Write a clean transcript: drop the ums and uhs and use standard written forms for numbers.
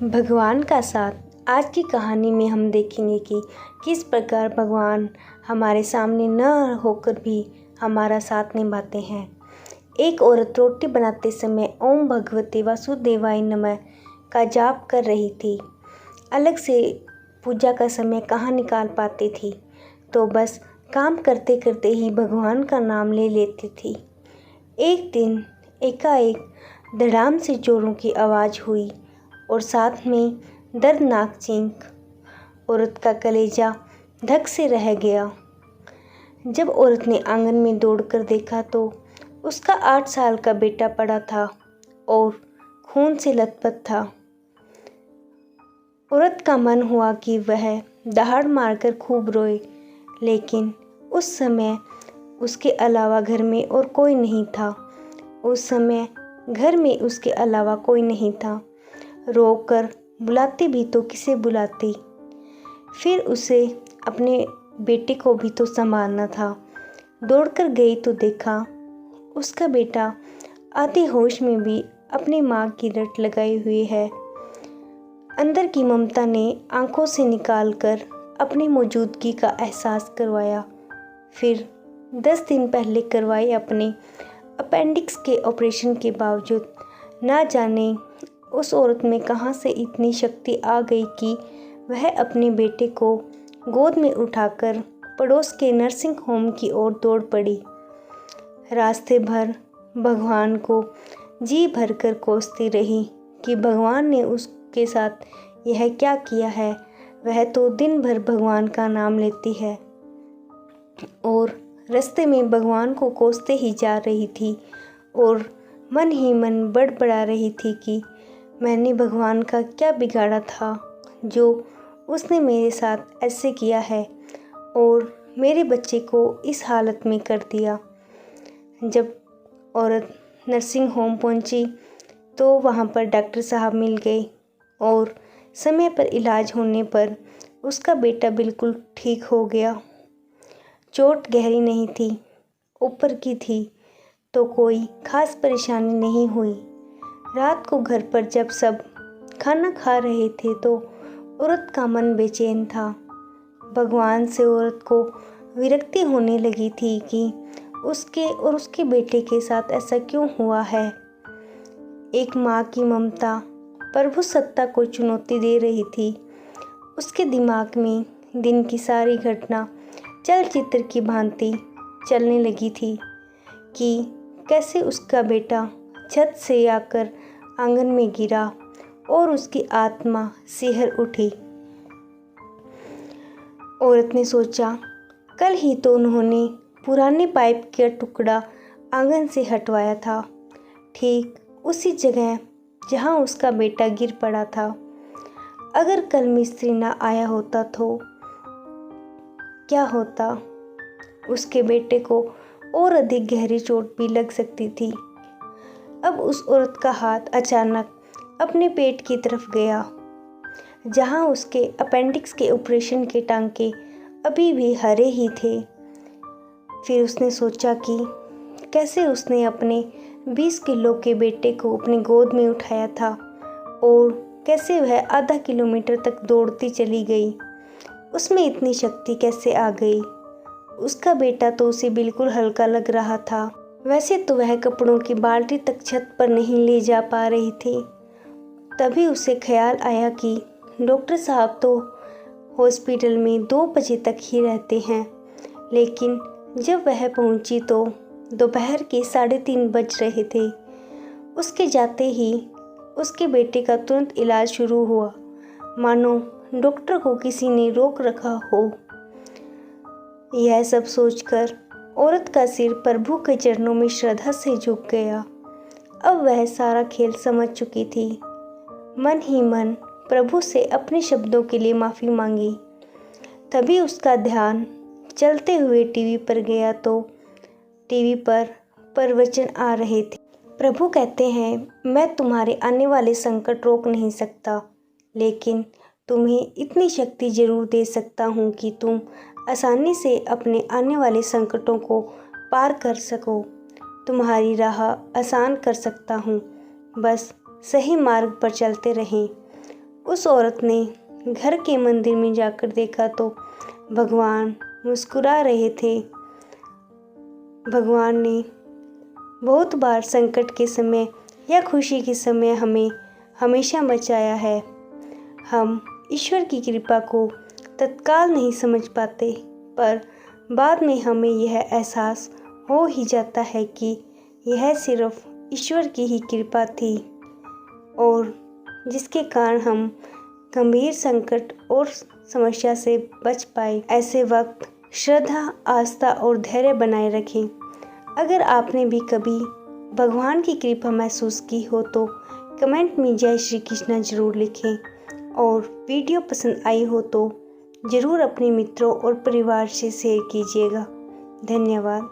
भगवान का साथ। आज की कहानी में हम देखेंगे कि किस प्रकार भगवान हमारे सामने न होकर भी हमारा साथ निभाते हैं। एक औरत रोटी बनाते समय ओम भगवते वासुदेवाय नमः का जाप कर रही थी। अलग से पूजा का समय कहाँ निकाल पाती थी, तो बस काम करते करते ही भगवान का नाम ले लेती थी। एक दिन एकाएक धड़ाम से जोरों की आवाज़ हुई और साथ में दर्दनाक चीख। औरत का कलेजा धक से रह गया। जब औरत ने आंगन में दौड़कर देखा तो उसका 8 साल का बेटा पड़ा था और खून से लथपथ था। औरत का मन हुआ कि वह दहाड़ मारकर खूब रोए, लेकिन उस समय उसके अलावा घर में और कोई नहीं था। उस समय घर में उसके अलावा कोई नहीं था। रोकर बुलाती भी तो किसे बुलाती। फिर उसे अपने बेटे को भी तो संभालना था। दौड़कर गई तो देखा उसका बेटा आधे होश में भी अपनी माँ की रट लगाई हुई है। अंदर की ममता ने आंखों से निकालकर अपनी मौजूदगी का एहसास करवाया। फिर 10 दिन पहले करवाए अपने अपेंडिक्स के ऑपरेशन के बावजूद ना जाने उस औरत में कहाँ से इतनी शक्ति आ गई कि वह अपने बेटे को गोद में उठाकर पड़ोस के नर्सिंग होम की ओर दौड़ पड़ी। रास्ते भर भगवान को जी भरकर कोसती रही कि भगवान ने उसके साथ यह क्या किया है। वह तो दिन भर भगवान का नाम लेती है और रास्ते में भगवान को कोसते ही जा रही थी और मन ही मन बड़बड़ा रही थी कि मैंने भगवान का क्या बिगाड़ा था जो उसने मेरे साथ ऐसे किया है और मेरे बच्चे को इस हालत में कर दिया। जब औरत नर्सिंग होम पहुंची तो वहां पर डॉक्टर साहब मिल गए और समय पर इलाज होने पर उसका बेटा बिल्कुल ठीक हो गया। चोट गहरी नहीं थी, ऊपर की थी, तो कोई खास परेशानी नहीं हुई। रात को घर पर जब सब खाना खा रहे थे तो औरत का मन बेचैन था। भगवान से औरत को विरक्ति होने लगी थी कि उसके और उसके बेटे के साथ ऐसा क्यों हुआ है। एक माँ की ममता प्रभु सत्ता को चुनौती दे रही थी। उसके दिमाग में दिन की सारी घटना चलचित्र की भांति चलने लगी थी कि कैसे उसका बेटा छत से आकर आंगन में गिरा और उसकी आत्मा सिहर उठी। औरत ने सोचा, कल ही तो उन्होंने पुराने पाइप का टुकड़ा आंगन से हटवाया था, ठीक उसी जगह जहां उसका बेटा गिर पड़ा था। अगर कल मिस्त्री ना आया होता तो क्या होता। उसके बेटे को और अधिक गहरी चोट भी लग सकती थी। अब उस औरत का हाथ अचानक अपने पेट की तरफ गया, जहां उसके अपेंडिक्स के ऑपरेशन के टांके अभी भी हरे ही थे। फिर उसने सोचा कि कैसे उसने अपने 20 किलो के बेटे को अपनी गोद में उठाया था और कैसे वह आधा किलोमीटर तक दौड़ती चली गई। उसमें इतनी शक्ति कैसे आ गई। उसका बेटा तो उसे बिल्कुल हल्का लग रहा था। वैसे तो वह कपड़ों की बाल्टी तक छत पर नहीं ले जा पा रही थी। तभी उसे ख्याल आया कि डॉक्टर साहब तो हॉस्पिटल में 2 बजे तक ही रहते हैं, लेकिन जब वह पहुंची तो दोपहर के 3:30 बज रहे थे। उसके जाते ही उसके बेटे का तुरंत इलाज शुरू हुआ, मानो डॉक्टर को किसी ने रोक रखा हो। यह सब सोचकर औरत का सिर प्रभु के चरणों में श्रद्धा से झुक गया। अब वह सारा खेल समझ चुकी थी। मन ही मन प्रभु से अपने शब्दों के लिए माफ़ी मांगी। तभी उसका ध्यान चलते हुए टीवी पर गया तो टीवी पर प्रवचन आ रहे थे। प्रभु कहते हैं, मैं तुम्हारे आने वाले संकट रोक नहीं सकता, लेकिन तुम्हें इतनी शक्ति जरूर दे सकता हूँ कि तुम आसानी से अपने आने वाले संकटों को पार कर सको। तुम्हारी राह आसान कर सकता हूँ, बस सही मार्ग पर चलते रहें। उस औरत ने घर के मंदिर में जाकर देखा तो भगवान मुस्कुरा रहे थे। भगवान ने बहुत बार संकट के समय या खुशी के समय हमें हमेशा बचाया है। हम ईश्वर की कृपा को तत्काल नहीं समझ पाते, पर बाद में हमें यह एहसास हो ही जाता है कि यह सिर्फ ईश्वर की ही कृपा थी और जिसके कारण हम गंभीर संकट और समस्या से बच पाए। ऐसे वक्त श्रद्धा, आस्था और धैर्य बनाए रखें। अगर आपने भी कभी भगवान की कृपा महसूस की हो तो कमेंट में जय श्री कृष्णा जरूर लिखें और वीडियो पसंद आई हो तो ज़रूर अपने मित्रों और परिवार से शेयर कीजिएगा। धन्यवाद।